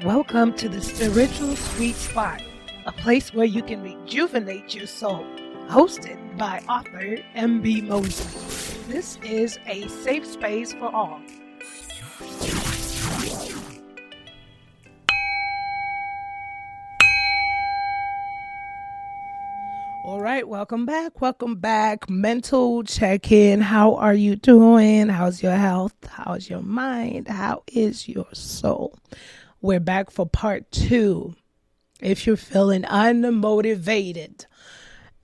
Welcome to the Spiritual Sweet Spot, a place where you can rejuvenate your soul. Hosted by author M.B. Mosley. This is a safe space for all. All right, welcome back. Mental check-in. How are you doing? How's your health? How's your mind? How is your soul? We're back for part 2. If you're feeling unmotivated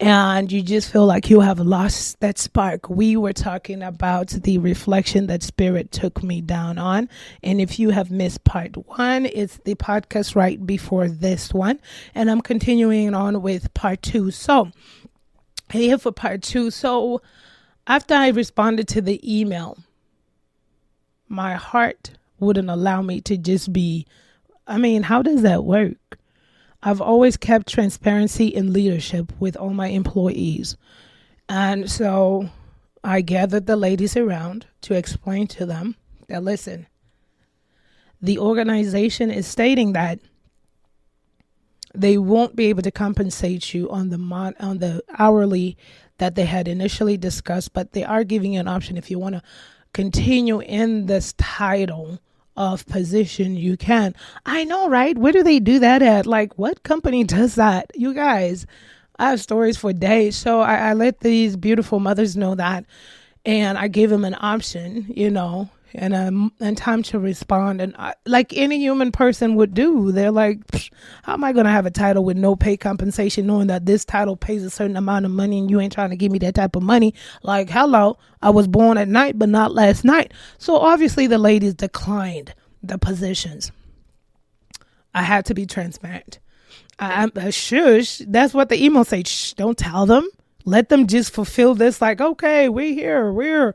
and you just feel like you have lost that spark, we were talking about the reflection that Spirit took me down on. And if you have missed part 1, it's the podcast right before this one. And I'm continuing on with part 2. So here for part 2. So after I responded to the email, my heart wouldn't allow me to just be, how does that work? I've always kept transparency in leadership with all my employees. And so I gathered the ladies around to explain to them that, listen, the organization is stating that they won't be able to compensate you on the hourly that they had initially discussed, but they are giving you an option. If you want to continue in this title of position, you can. I know, right? Where do they do that at? Like, what company does that? You guys, I have stories for days. So I let these beautiful mothers know that, and I gave them an option, and time to respond. And like any human person would do, they're like, how am I going to have a title with no pay compensation, knowing that this title pays a certain amount of money and you ain't trying to give me that type of money? Like, hello, I was born at night, but not last night. So obviously the ladies declined the positions. I had to be transparent. Shush, that's what the email said. Shh, don't tell them. Let them just fulfill this. Like, okay, we're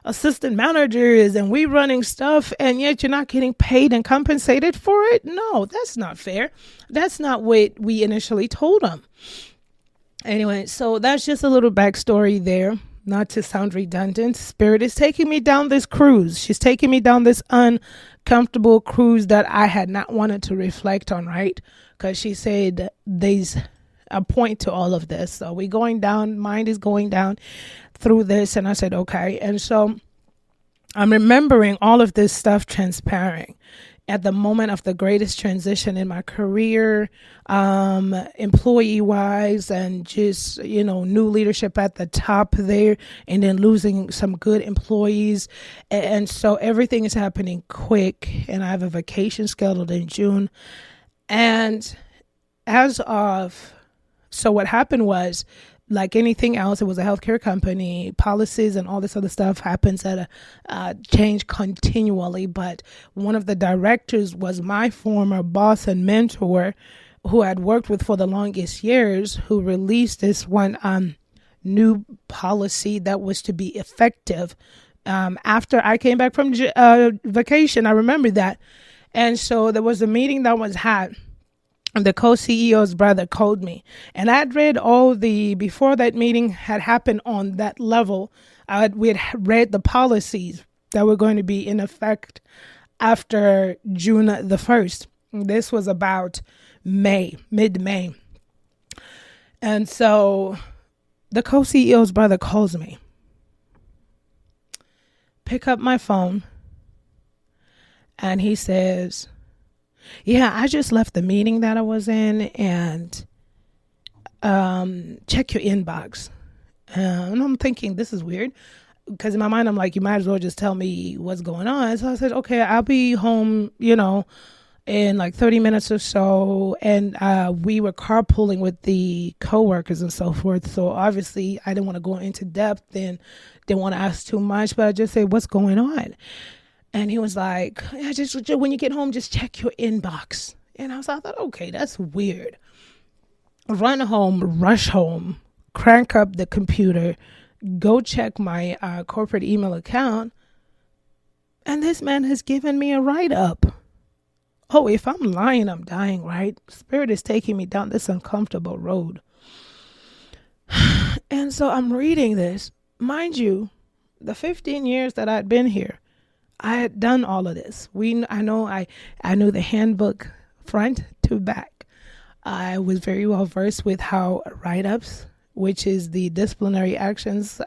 assistant managers and we running stuff, and yet you're not getting paid and compensated for it. No, that's not fair. That's not what we initially told them. Anyway, so that's just a little backstory there. Not to sound redundant, Spirit is taking me down this cruise. She's taking me down this uncomfortable cruise that I had not wanted to reflect on, right? Because she said there's a point to all of this. So we're going down, mind is going down through this. And I said, okay. And so I'm remembering all of this stuff transpiring at the moment of the greatest transition in my career, employee wise, and just, new leadership at the top there, and then losing some good employees. And so everything is happening quick, and I have a vacation scheduled in June. And so what happened was, like anything else, it was a healthcare company. Policies and all this other stuff happens at a change continually. But one of the directors was my former boss and mentor, who I'd worked with for the longest years, who released this one new policy that was to be effective after I came back from vacation. I remember that. And so there was a meeting that was had. The co-CEO's brother called me, and I'd read before that meeting had happened on that level, we had read the policies that were going to be in effect after June the 1st. This was about mid-May. And so the co-CEO's brother calls me, pick up my phone, and he says, yeah, I just left the meeting that I was in, and check your inbox. And I'm thinking, this is weird, because in my mind, I'm like, you might as well just tell me what's going on. So I said, okay, I'll be home, in like 30 minutes or so. And we were carpooling with the coworkers and so forth. So obviously, I didn't want to go into depth and didn't want to ask too much, but I just said, what's going on? And he was like, yeah, just when you get home, just check your inbox. And I thought, okay, that's weird. Run home, rush home, crank up the computer, go check my corporate email account. And this man has given me a write-up. Oh, if I'm lying, I'm dying, right? Spirit is taking me down this uncomfortable road. And so I'm reading this. Mind you, the 15 years that I'd been here, I had done all of this. I knew the handbook front to back. I was very well versed with how write-ups, which is the disciplinary actions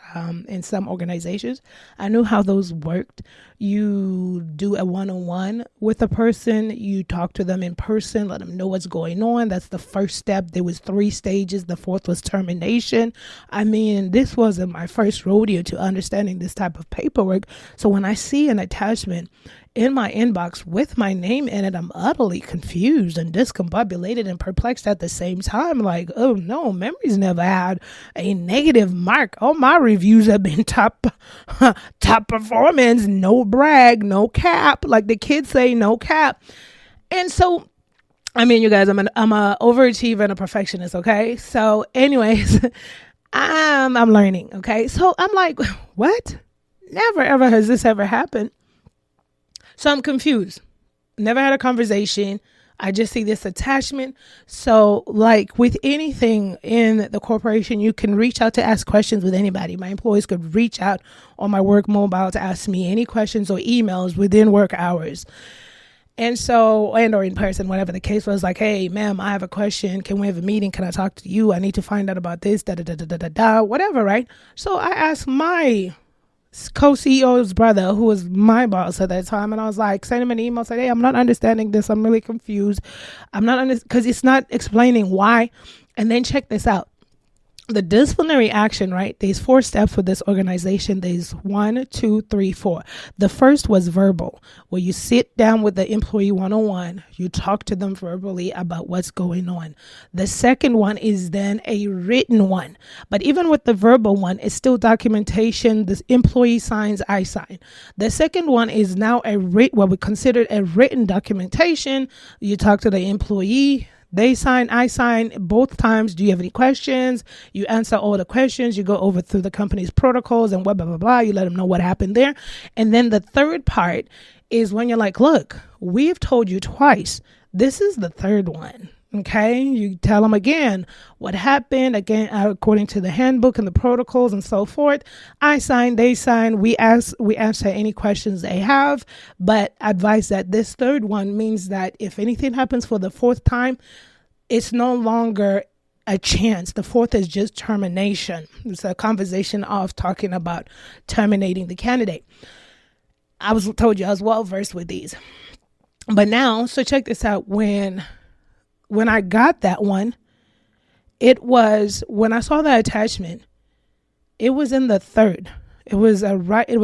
in some organizations, I knew how those worked. You do a one-on-one with a person, you talk to them in person, let them know what's going on. That's the first step. There was 3 stages. The fourth was termination. I mean, this wasn't my first rodeo to understanding this type of paperwork. So when I see an attachment in my inbox with my name in it, I'm utterly confused and discombobulated and perplexed at the same time. Like, oh no, memories never had a negative mark. All my reviews have been top performance, no brag, no cap. Like the kids say, no cap. And so, I mean, you guys, I'm a overachiever and a perfectionist. Okay. So anyways, I'm learning. Okay. So I'm like, what? Never ever has this ever happened. So I'm confused. Never had a conversation. I just see this attachment. So like with anything in the corporation, you can reach out to ask questions with anybody. My employees could reach out on my work mobile to ask me any questions or emails within work hours. And so, or in person, whatever the case was, like, hey, ma'am, I have a question. Can we have a meeting? Can I talk to you? I need to find out about this, whatever, right? So I asked my co-CEO's brother, who was my boss at that time, and I was like, send him an email, say, hey, I'm not understanding this. I'm really confused. Because it's not explaining why. And then check this out. The disciplinary action, right? There's 4 steps for this organization. There's 1, 2, 3, 4. The first was verbal, where you sit down with the employee one-on-one. You talk to them verbally about what's going on. The second one is then a written one. But even with the verbal one, it's still documentation. The employee signs, I sign. The second one is now what we consider a written documentation. You talk to the employee. They sign, I sign both times. Do you have any questions? You answer all the questions. You go over through the company's protocols and blah, blah, blah, blah. You let them know what happened there. And then the third part is when you're like, look, we've told you twice. This is the third one. Okay. You tell them again what happened, again, according to the handbook and the protocols and so forth. I sign, they sign, we answer any questions they have, but advise that this third one means that if anything happens for the 4th time, it's no longer a chance. The 4th is just termination. It's a conversation of talking about terminating the candidate. Told you I was well versed with these, but now, so check this out. When I got that one, it was when I saw the attachment, it was in the 3rd. It was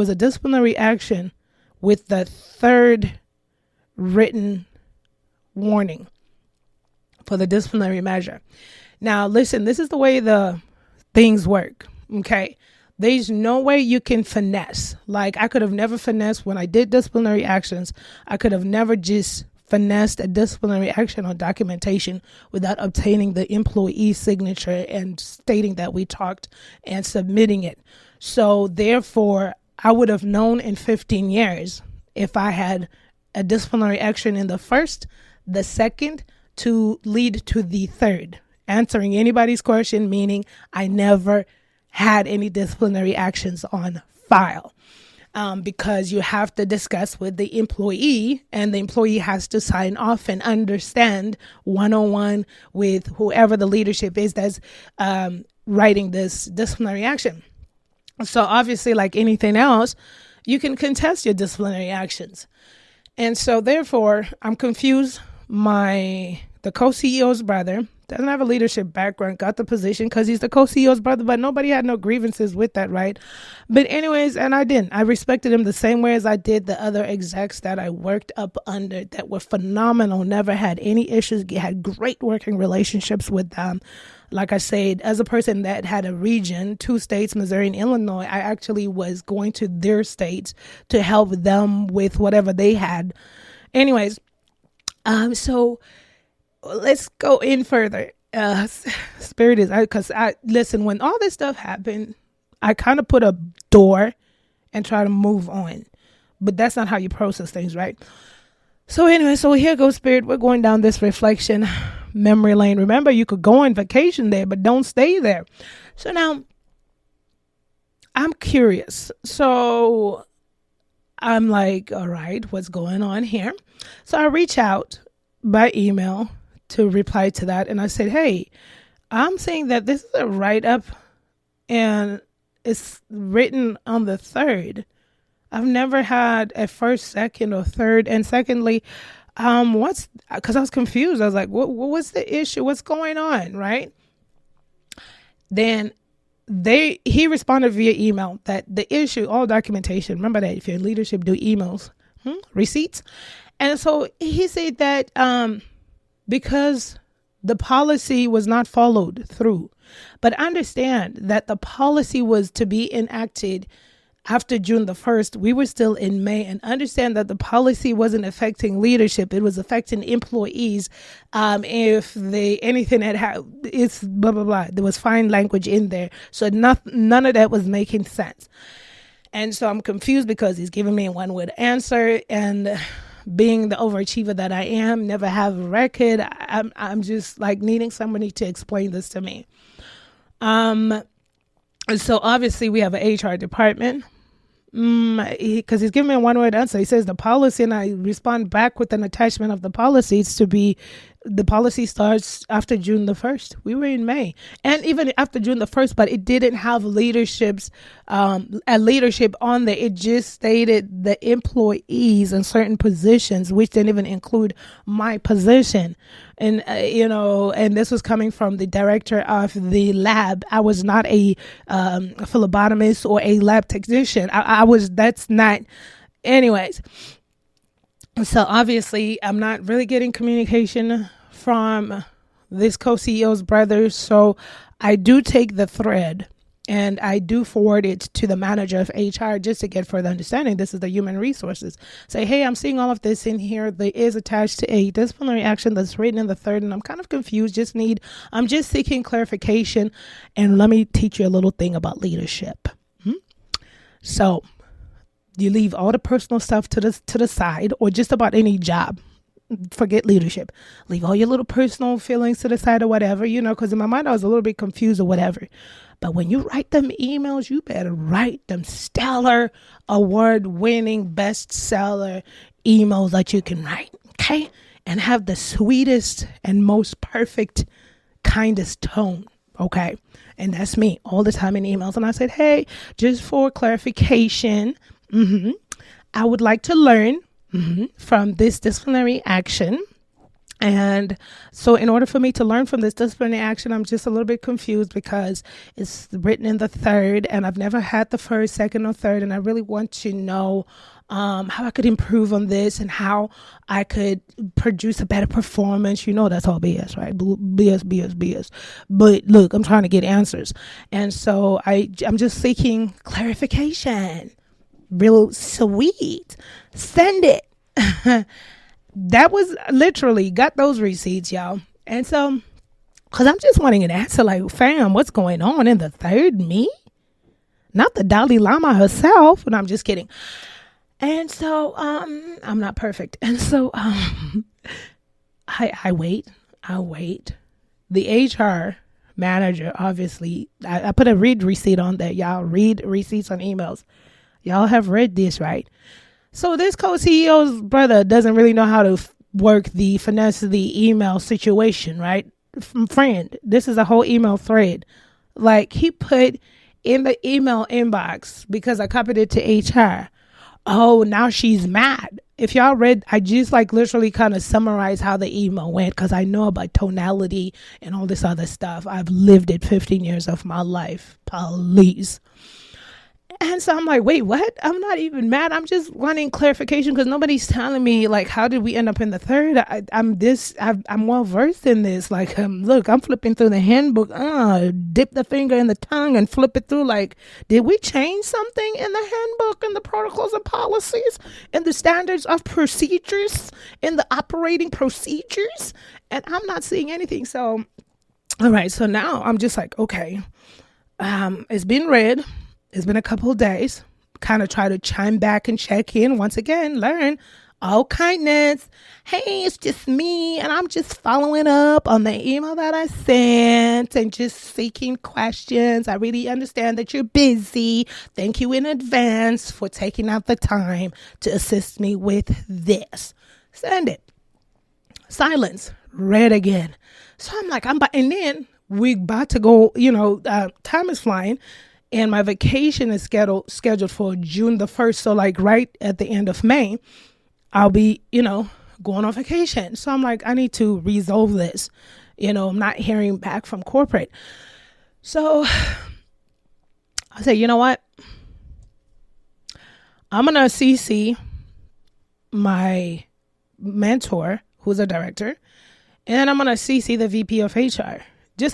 a disciplinary action with the 3rd written warning for the disciplinary measure. Now, listen, this is the way the things work. Okay. There's no way you can finesse. Like I could have never finessed when I did disciplinary actions. I could have never just finessed a disciplinary action on documentation without obtaining the employee signature and stating that we talked and submitting it. So therefore, I would have known in 15 years if I had a disciplinary action in the 1st, the 2nd to lead to the 3rd. Answering anybody's question, meaning I never had any disciplinary actions on file. Because you have to discuss with the employee and the employee has to sign off and understand one-on-one with whoever the leadership is that's writing this disciplinary action. So obviously, like anything else, you can contest your disciplinary actions. And so therefore, I'm confused. The co-CEO's brother doesn't have a leadership background, got the position because he's the co-CEO's brother, but nobody had no grievances with that, right? But anyways, and I didn't. I respected him the same way as I did the other execs that I worked up under that were phenomenal, never had any issues, had great working relationships with them. Like I said, as a person that had a region, 2 states, Missouri and Illinois, I actually was going to their states to help them with whatever they had. Anyways, so let's go in further. Spirit is, because I listen, when all this stuff happened, I kind of put a door and try to move on, but that's not how you process things, right? So anyway, so here goes Spirit. We're going down this reflection memory lane. Remember, you could go on vacation there, but don't stay there. So now I'm curious. So I'm like, all right, what's going on here? So I reach out by email to reply to that. And I said, hey, I'm saying that this is a write-up and it's written on the 3rd. I've never had a first, second, or third. And secondly, because I was confused. I was like, what's the issue? What's going on? Right. Then he responded via email that the issue, all documentation, remember that if you're in leadership, do emails, receipts. And so he said that because the policy was not followed through, but understand that the policy was to be enacted after June the 1st. We were still in May, and understand that the policy wasn't affecting leadership. It was affecting employees. If anything it's blah, blah, blah. There was fine language in there. So none of that was making sense. And so I'm confused because he's giving me a one-word answer, and being the overachiever that I am, never have a record. I'm just like needing somebody to explain this to me. So obviously we have an HR department, because he's giving me a one-word answer. He says the policy, and I respond back with an attachment of the policy. It's to be, the policy starts after June the 1st. We were in May, and even after June the 1st, but it didn't have leadership on there. It just stated the employees in certain positions, which didn't even include my position. And, and this was coming from the director of the lab. I was not a phlebotomist or a lab technician. That's not, anyways. So obviously I'm not really getting communication from this co-CEO's brother. So I do take the thread and I do forward it to the manager of HR just to get further understanding. This is the human resources. Say, hey, I'm seeing all of this in here. There is attached to a disciplinary action that's written in the 3rd, and I'm kind of confused. I'm just seeking clarification. And let me teach you a little thing about leadership. So you leave all the personal stuff to the side, or just about any job. Forget leadership. Leave all your little personal feelings to the side or whatever, because in my mind I was a little bit confused or whatever. But when you write them emails, you better write them stellar, award-winning, bestseller emails that you can write, okay? And have the sweetest and most perfect, kindest tone, okay? And that's me all the time in emails. And I said, hey, just for clarification, I would like to learn from this disciplinary action. And so in order for me to learn from this disciplinary action, I'm just a little bit confused because it's written in the 3rd, and I've never had the 1st, 2nd, or 3rd. And I really want to know how I could improve on this and how I could produce a better performance. That's all BS, right? BS. But look, I'm trying to get answers. And so I'm just seeking clarification. Real sweet. Send it. That was literally, got those receipts, y'all. And so, because I'm just wanting an answer like, fam, what's going on in the 3rd? Me? Not the Dalai Lama herself. And I'm just kidding. And so, I'm not perfect. And so, I wait. The HR manager, obviously, I put a read receipt on there, y'all. Read receipts on emails. Y'all have read this, right? So this co-CEO's brother doesn't really know how to work the finesse of the email situation, right? Friend, this is a whole email thread. Like, he put in the email inbox, because I copied it to HR. Oh, now she's mad. If y'all read, I just literally kind of summarize how the email went, because I know about tonality and all this other stuff. I've lived it 15 years of my life. Please. And so I'm like, wait, what? I'm not even mad. I'm just wanting clarification because nobody's telling me, how did we end up in the 3rd? I'm well versed in this. Look, I'm flipping through the handbook. Dip the finger in the tongue and flip it through. Did we change something in the handbook and the protocols and policies and the standards of procedures and the operating procedures? And I'm not seeing anything. So, all right. So now I'm just like, okay, it's been read. It's been a couple of days. Kind of try to chime back and check in once again, learn all kindness. Hey, it's just me, and I'm just following up on the email that I sent and just seeking questions. I really understand that you're busy. Thank you in advance for taking out the time to assist me with this. Send it. Silence. Red again. So I'm like, and then we about to go, time is flying and my vacation is scheduled for June the 1st. So like right at the end of May, I'll be, going on vacation. So I'm like, I need to resolve this. I'm not hearing back from corporate. So I said, you know what? I'm going to CC my mentor, who's a director, and I'm going to CC the VP of HR.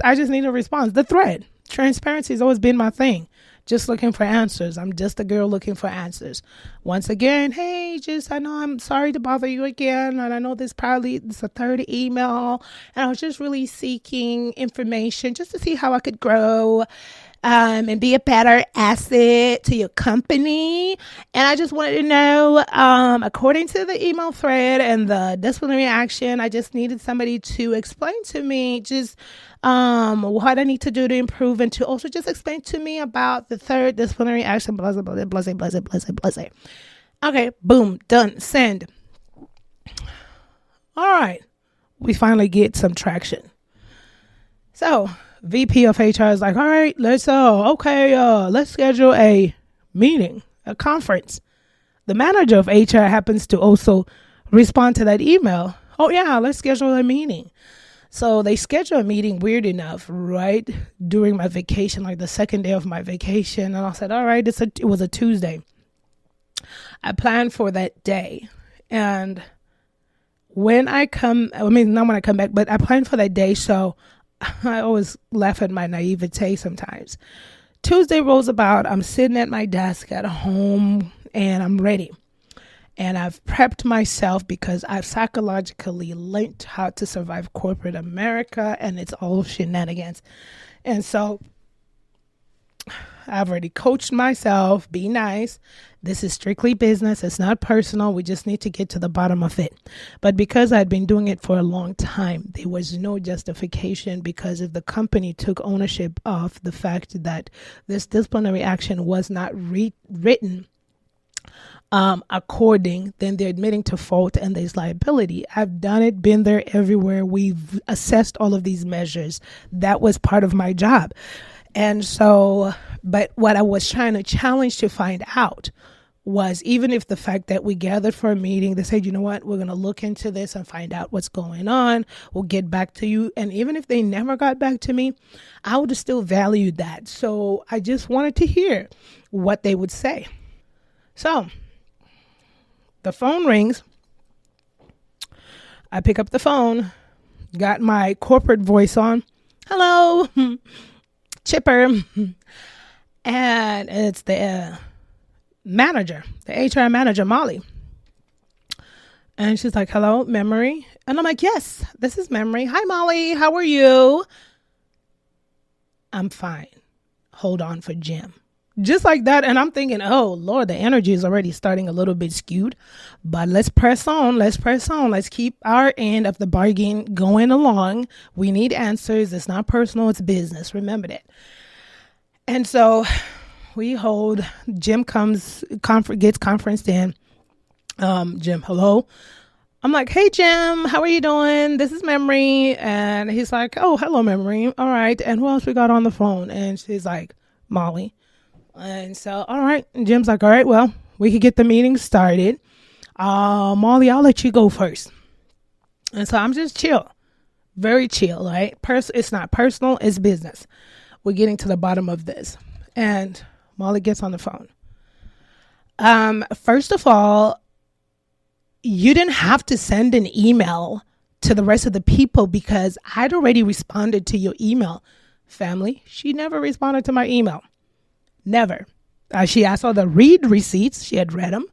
I just need a response. The thread. Transparency has always been my thing. Just looking for answers. I'm just a girl looking for answers. Once again, hey, I know I'm sorry to bother you again. And I know it's a third email. And I was just really seeking information just to see how I could grow and be a better asset to your company. And I just wanted to know, according to the email thread and the disciplinary action, I just needed somebody to explain to me what I need to do to improve, and to also just explain to me about the third disciplinary action, blah, blah, blah, blah, blah, blah, blah, blah, blah. Okay, boom, done, send. All right, we finally get some traction. So VP of HR is like, all right, let's schedule a meeting, a conference. The manager of HR happens to also respond to that email. Oh yeah, let's schedule a meeting. So they schedule a meeting, weird enough, right during my vacation, like the second day of my vacation. And I said, all right, it was a Tuesday. I planned for that day. And not when I come back, but I planned for that day. So I always laugh at my naivete sometimes. Tuesday rolls about. I'm sitting at my desk at home and I'm ready. And I've prepped myself because I've psychologically learned how to survive corporate America, and it's all shenanigans. And so I've already coached myself, be nice. This is strictly business. It's not personal. We just need to get to the bottom of it. But because I'd been doing it for a long time, there was no justification, because if the company took ownership of the fact that this disciplinary action was not written according, then they're admitting to fault and there's liability. I've done it, been there everywhere. We've assessed all of these measures. That was part of my job. And so, but what I was trying to challenge to find out was, even if the fact that we gathered for a meeting, they said, you know what, we're going to look into this and find out what's going on. We'll get back to you. And even if they never got back to me, I would have still valued that. So I just wanted to hear what they would say. So the phone rings. I pick up the phone, got my corporate voice on. Hello, Chipper. And it's the manager, the HR manager, Molly. And she's like, hello, Memory. And I'm like, yes, this is Memory. Hi, Molly. How are you? I'm fine. Hold on for Jim. Just like that. And I'm thinking, oh, Lord, the energy is already starting a little bit skewed. But let's press on. Let's keep our end of the bargain going along. We need answers. It's not personal. It's business. Remember that. And so we hold. Jim gets conferenced in. Jim, hello. I'm like, hey, Jim, how are you doing? This is Memory. And he's like, oh, hello, Memory. All right. And who else we got on the phone? And she's like, Molly. And so, all right. And Jim's like, all right, well, we could get the meeting started. Molly, I'll let you go first. And so I'm just chill, very chill, right? It's not personal, it's business. We're getting to the bottom of this. And Molly gets on the phone. First of all, you didn't have to send an email to the rest of the people because I'd already responded to your email. Family, she never responded to my email. Never. She asked all the read receipts. She had read them.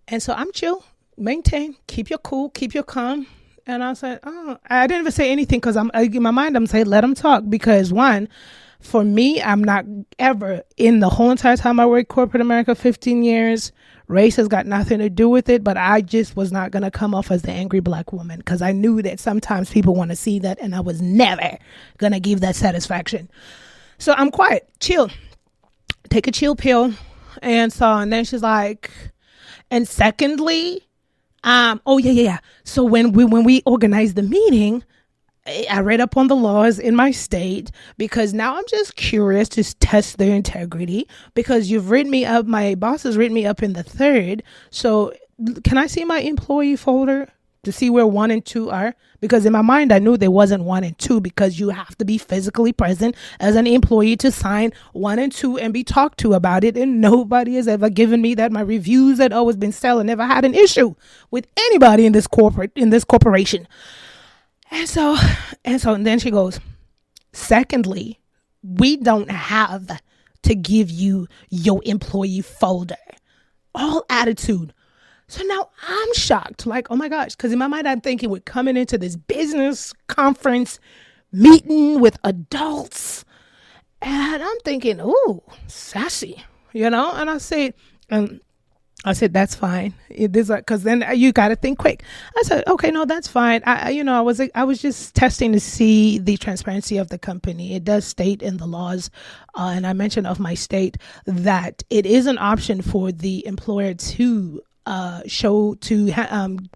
And so I'm chill, maintain, keep your cool, keep your calm. And I said, oh, I didn't even say anything because in my mind, I'm saying, let them talk. Because one, for me, I'm not ever, in the whole entire time I worked corporate America, 15 years, race has got nothing to do with it. But I just was not going to come off as the angry Black woman because I knew that sometimes people want to see that. And I was never going to give that satisfaction. So I'm quiet, chill. Take a chill pill. And then she's like, and secondly, Oh yeah. So when we organized the meeting, I read up on the laws in my state because now I'm just curious to test their integrity because you've written me up. My boss has written me up in the third. So can I see my employee folder to see where 1 and 2 are? Because in my mind, I knew there wasn't 1 and 2 because you have to be physically present as an employee to sign 1 and 2 and be talked to about it. And nobody has ever given me that. My reviews had always been stellar. Never had an issue with anybody in this corporation. And then she goes, secondly, we don't have to give you your employee folder. All attitude. So now I'm shocked. Like, oh my gosh. Because in my mind, I'm thinking we're coming into this business conference meeting with adults. And I'm thinking, ooh, sassy, And I said, that's fine. Because then you got to think quick. I said, okay, no, that's fine. I was just testing to see the transparency of the company. It does state in the laws, and I mentioned of my state that it is an option for the employer to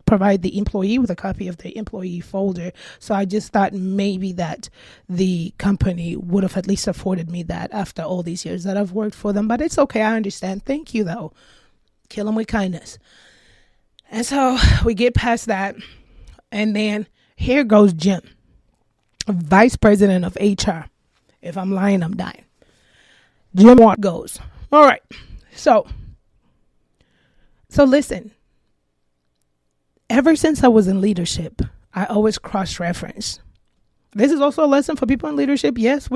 provide the employee with a copy of the employee folder. So I just thought maybe that the company would have at least afforded me that after all these years that I've worked for them. But it's okay. I understand. Thank you, though. Kill them with kindness. And so we get past that. And then here goes Jim, vice president of HR. If I'm lying, I'm dying. Jim goes, all right. So listen, ever since I was in leadership, I always cross-reference. This is also a lesson for people in leadership. Yes,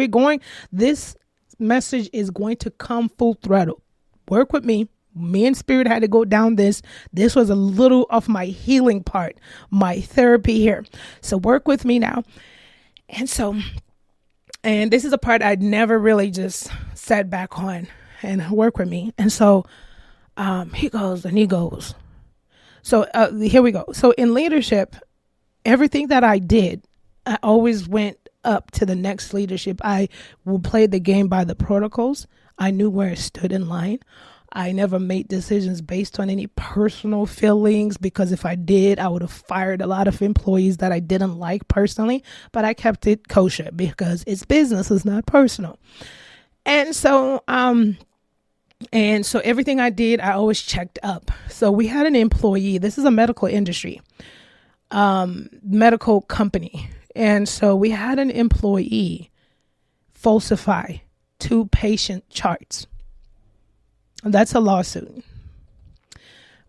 this message is going to come full throttle. Work with me. Me and Spirit had to go down this. This was a little of my healing part, my therapy here. So work with me now. And this is a part I'd never really just sat back on and work with me. And so he goes. So here we go. So in leadership, everything that I did, I always went up to the next leadership. I would play the game by the protocols. I knew where it stood in line. I never made decisions based on any personal feelings because if I did, I would have fired a lot of employees that I didn't like personally, but I kept it kosher because it's business, it's not personal. And so everything I did, I always checked up. So we had an employee, this is a medical industry, medical company. And so we had an employee falsify 2 patient charts. That's a lawsuit.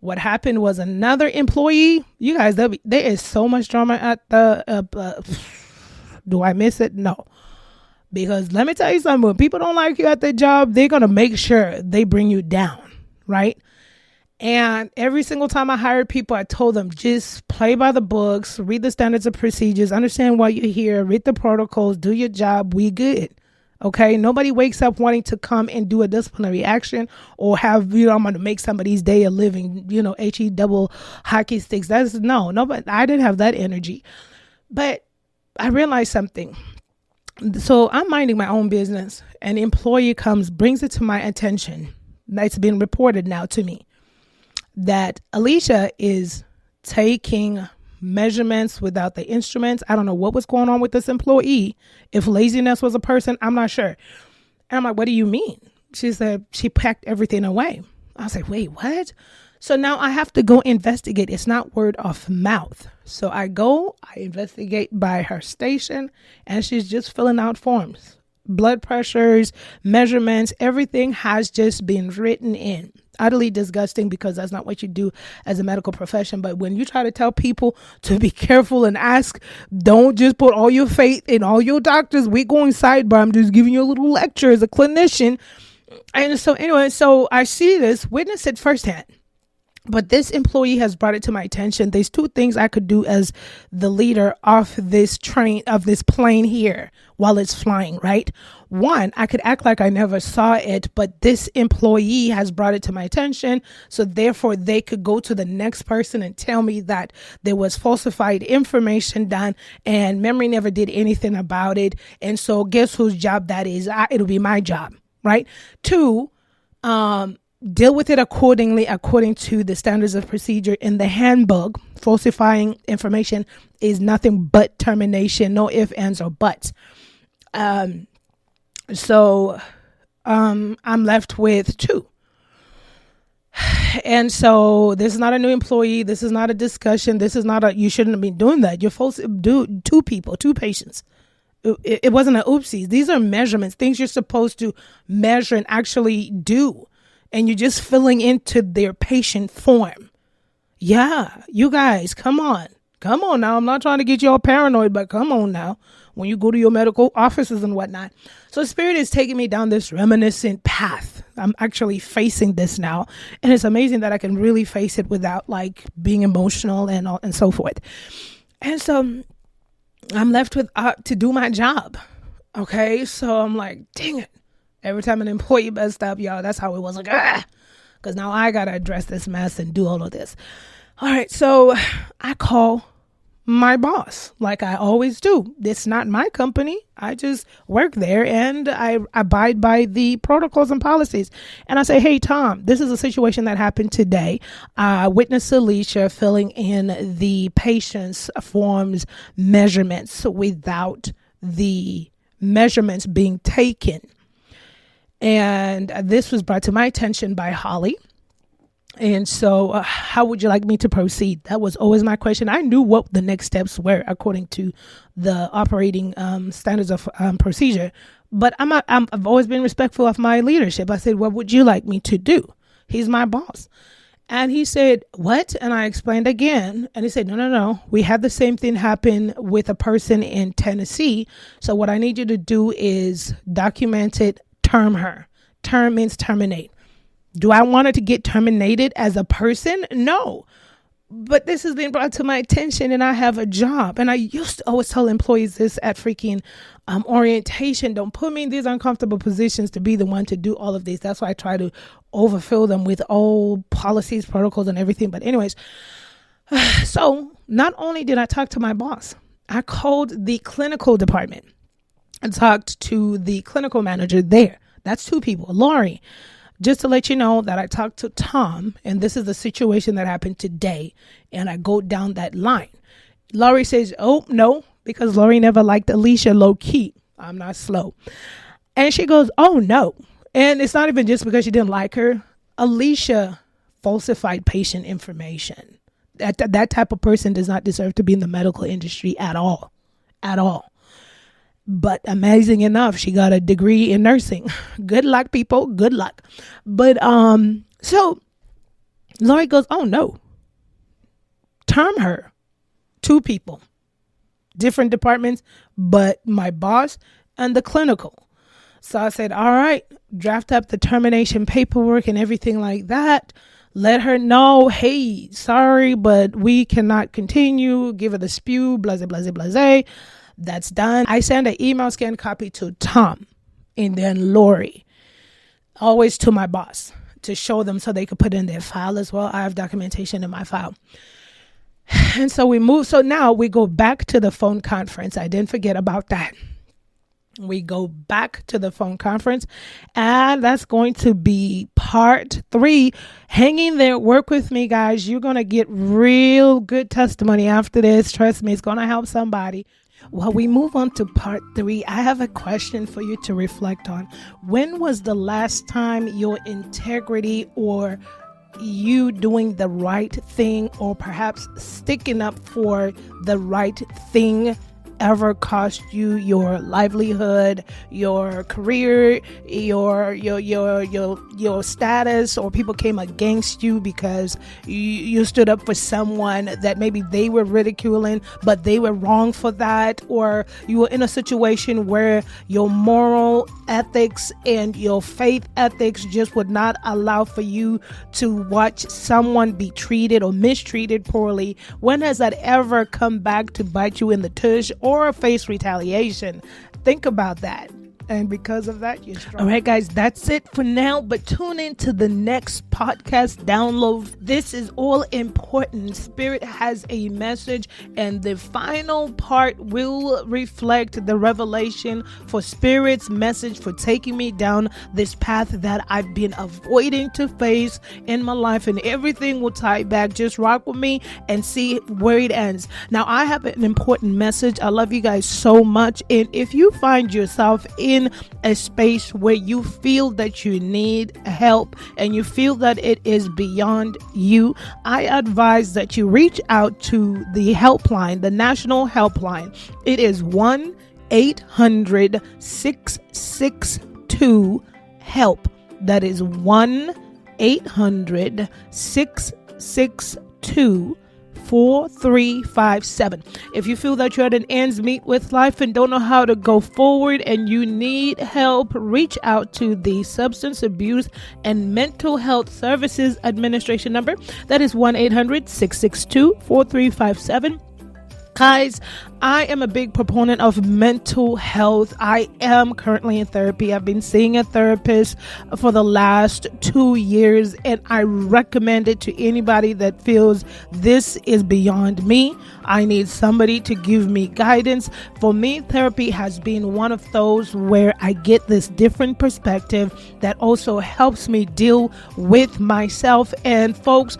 What happened was another employee, you guys, there is so much drama at the, do I miss it? No. Because let me tell you something, when people don't like you at their job, they're going to make sure they bring you down, right? And every single time I hired people, I told them, just play by the books, read the standards and procedures, understand why you're here, read the protocols, do your job, we good. Okay, nobody wakes up wanting to come and do a disciplinary action or have, I'm going to make somebody's day a living, HE double hockey sticks. But I didn't have that energy. But I realized something. So I'm minding my own business. An employee comes, brings it to my attention. It's been reported now to me that Alicia is taking measurements without the instruments. I don't know what was going on with this employee. If laziness was a person, I'm not sure. And I'm like, what do you mean? She said she packed everything away. I was like, wait, what? So now I have to go investigate. It's not word of mouth. So I investigate by her station, and she's just filling out forms. Blood pressures, measurements, everything has just been written in. Utterly disgusting because that's not what you do as a medical profession. But when you try to tell people to be careful and ask, don't just put all your faith in all your doctors. We're going sidebar. I'm just giving you a little lecture as a clinician. And so anyway, so I see this, witness it firsthand. But this employee has brought it to my attention. There's 2 things I could do as the leader of this plane here while it's flying, right? 1, I could act like I never saw it, but this employee has brought it to my attention. So therefore they could go to the next person and tell me that there was falsified information done and memory never did anything about it. And so guess whose job that is? It'll be my job, right? 2, deal with it accordingly, according to the standards of procedure in the handbook. Falsifying information is nothing but termination, no ifs, ands, or buts. So I'm left with 2. And so this is not a new employee. This is not a discussion. This is not you shouldn't be doing that. You're supposed to do 2 people, 2 patients. It wasn't an oopsies. These are measurements, things you're supposed to measure and actually do. And you're just filling into their patient form. Yeah, you guys, come on. Come on now. I'm not trying to get you all paranoid, but come on now. When you go to your medical offices and whatnot. So Spirit is taking me down this reminiscent path. I'm actually facing this now. And it's amazing that I can really face it without like being emotional and so forth. And so I'm left with to do my job. Okay. So I'm like, dang it. Every time an employee messed up, y'all, that's how it was like, because now I got to address this mess and do all of this. All right. So I call my boss, like I always do. It's not my company. I just work there and I abide by the protocols and policies. And I say, hey, Tom, this is a situation that happened today. I witnessed Alicia filling in the patient's forms measurements without the measurements being taken. And this was brought to my attention by Holly. And so how would you like me to proceed? That was always my question. I knew what the next steps were according to the operating standards of procedure. But I've always been respectful of my leadership. I said, what would you like me to do? He's my boss. And he said, what? And I explained again. And he said, no. We had the same thing happen with a person in Tennessee. So what I need you to do is document it, term her. Term means terminate. Do I want her to get terminated as a person? No. But this has been brought to my attention and I have a job. And I used to always tell employees this at freaking orientation. Don't put me in these uncomfortable positions to be the one to do all of these. That's why I try to overfill them with old policies, protocols, and everything. But anyways, so not only did I talk to my boss, I called the clinical department and talked to the clinical manager there. That's 2 people. Lori. Just to let you know that I talked to Tom, and this is the situation that happened today, and I go down that line. Laurie says, oh, no, because Laurie never liked Alicia low key. I'm not slow. And she goes, oh, no. And it's not even just because she didn't like her. Alicia falsified patient information. That type of person does not deserve to be in the medical industry at all. At all. But amazing enough, she got a degree in nursing. Good luck, people. Good luck. But so Lori goes, oh, no. Term her. 2 people. Different departments, but my boss and the clinical. So I said, all right, draft up the termination paperwork and everything like that. Let her know, hey, sorry, but we cannot continue. Give her the spew, blase, blase, blase. That's done. I send an email scan copy to Tom and then Lori, always to my boss to show them so they could put in their file as well. I have documentation in my file. And so we move. So now we go back to the phone conference. I didn't forget about that. We go back to the phone conference and that's going to be part 3. Hang in there. Work with me, guys. You're going to get real good testimony after this. Trust me, it's going to help somebody. While we move on to part 3, I have a question for you to reflect on. When was the last time your integrity or you doing the right thing or perhaps sticking up for the right thing ever cost you your livelihood, your career, your status, or people came against you because you stood up for someone that maybe they were ridiculing, but they were wrong for that, or you were in a situation where your moral ethics and your faith ethics just would not allow for you to watch someone be treated or mistreated poorly. When has that ever come back to bite you in the tush or face retaliation? Think about that. And because of that, you're strong. All right, guys, that's it for now. But tune in to the next podcast download. This is all important. Spirit has a message, and the final part will reflect the revelation for Spirit's message for taking me down this path that I've been avoiding to face in my life. And everything will tie back. Just rock with me and see where it ends. Now, I have an important message. I love you guys so much. And if you find yourself in a space where you feel that you need help and you feel that it is beyond you, I advise that you reach out to the helpline, the national helpline. It is 1-800-662-HELP. That is 1-800-662-HELP. 4357. If you feel that you're at an ends meet with life and don't know how to go forward and you need help, reach out to the Substance Abuse and Mental Health Services Administration number. That is 1-800-662-4357. Guys, I am a big proponent of mental health. I am currently in therapy. I've been seeing a therapist for the last 2 years, and I recommend it to anybody that feels this is beyond me. I need somebody to give me guidance. For me, therapy has been one of those where I get this different perspective that also helps me deal with myself. And folks,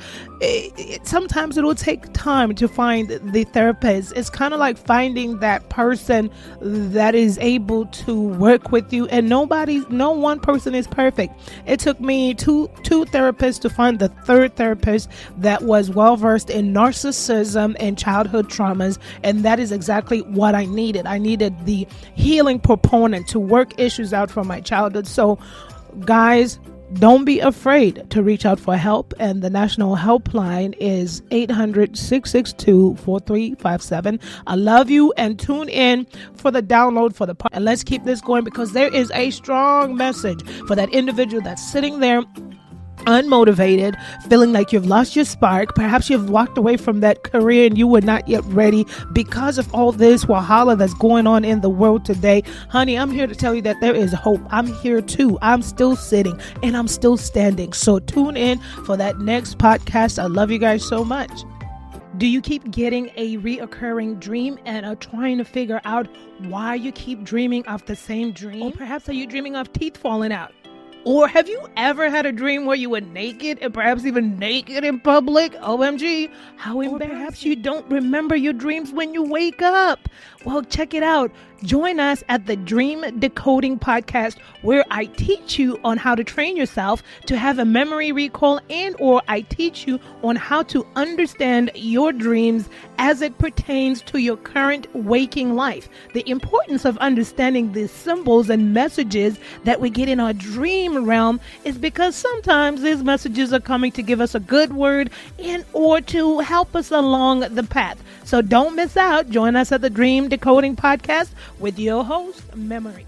sometimes it will take time to find the therapist. It's kind of like finding that person that is able to work with you, and no one person is perfect. It took me two therapists to find the third therapist that was well versed in narcissism and childhood traumas, and that is exactly what I needed. I needed the healing proponent to work issues out from my childhood. So guys, don't be afraid to reach out for help, and the national helpline is 800-662-4357. I love you, and tune in for the download for the part. And let's keep this going, because there is a strong message for that individual that's sitting there unmotivated, feeling like you've lost your spark. Perhaps you've walked away from that career and you were not yet ready because of all this wahala that's going on in the world today. Honey, I'm here to tell you that there is hope. I'm here too. I'm still sitting and I'm still standing. So tune in for that next podcast. I love you guys so much. Do you keep getting a reoccurring dream and are trying to figure out why you keep dreaming of the same dream? Or perhaps are you dreaming of teeth falling out? Or have you ever had a dream where you were naked, and perhaps even naked in public? OMG, how embarrassing. Or perhaps you don't remember your dreams when you wake up. Well, check it out. Join us at the Dream Decoding podcast, where I teach you on how to train yourself to have a memory recall, and or I teach you on how to understand your dreams as it pertains to your current waking life. The importance of understanding the symbols and messages that we get in our dream realm is because sometimes these messages are coming to give us a good word and or to help us along the path. So don't miss out. Join us at the Dream Decoding podcast with your host, Memory.